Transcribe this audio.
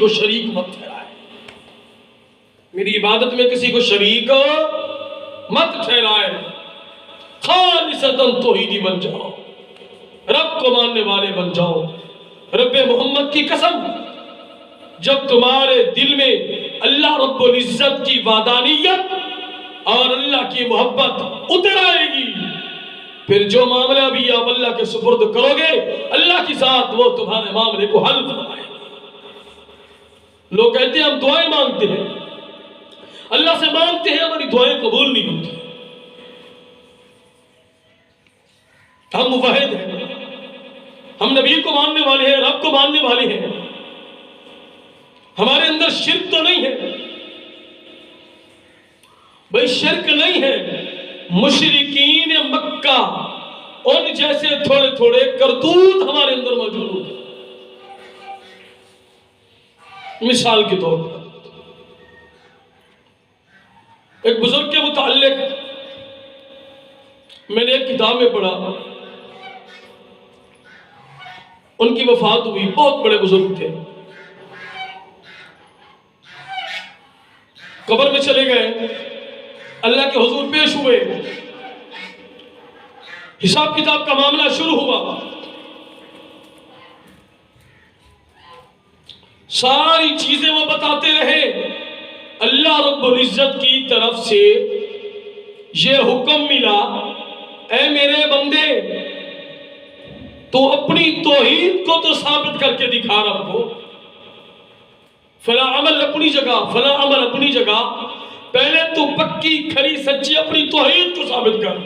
کو شریک مت ٹھہرائے، میری عبادت میں کسی کو شریک مت ٹھہرائے، خالصتاً توحیدی بن جاؤ، رب کو ماننے والے بن جاؤ۔ رب محمد کی قسم، جب تمہارے دل میں اللہ رب العزت کی وحدانیت اور اللہ کی محبت اتر آئے گی، پھر جو معاملہ بھی آپ اللہ کے سپرد کرو گے، اللہ کی ذات وہ تمہارے معاملے کو حل فرمائے گا۔ لوگ کہتے ہیں ہم دعائیں مانگتے ہیں، اللہ سے مانگتے ہیں، ہماری دعائیں قبول نہیں ہوتی۔ ہم موحد ہیں، ہم نبی کو ماننے والے ہیں، رب کو ماننے والے ہیں، ہمارے اندر شرک تو نہیں ہے۔ بھئی شرک نہیں ہے، مشرکین مکہ ان جیسے تھوڑے تھوڑے کرتوت ہمارے اندر موجود ہیں۔ مثال کے طور پر ایک بزرگ کے متعلق میں نے ایک کتاب میں پڑھا، ان کی وفات ہوئی، بہت بڑے بزرگ تھے، قبر میں چلے گئے، اللہ کے حضور پیش ہوئے، حساب کتاب کا معاملہ شروع ہوا، ساری چیزیں وہ بتاتے رہے۔ اللہ رب العزت کی طرف سے یہ حکم ملا، اے میرے بندے تو اپنی توحید کو تو ثابت کر کے دکھا رب کو، فلاں عمل اپنی جگہ، فلاں عمل اپنی جگہ، پہلے تو پکی کھری سچی اپنی توحید کو ثابت کر۔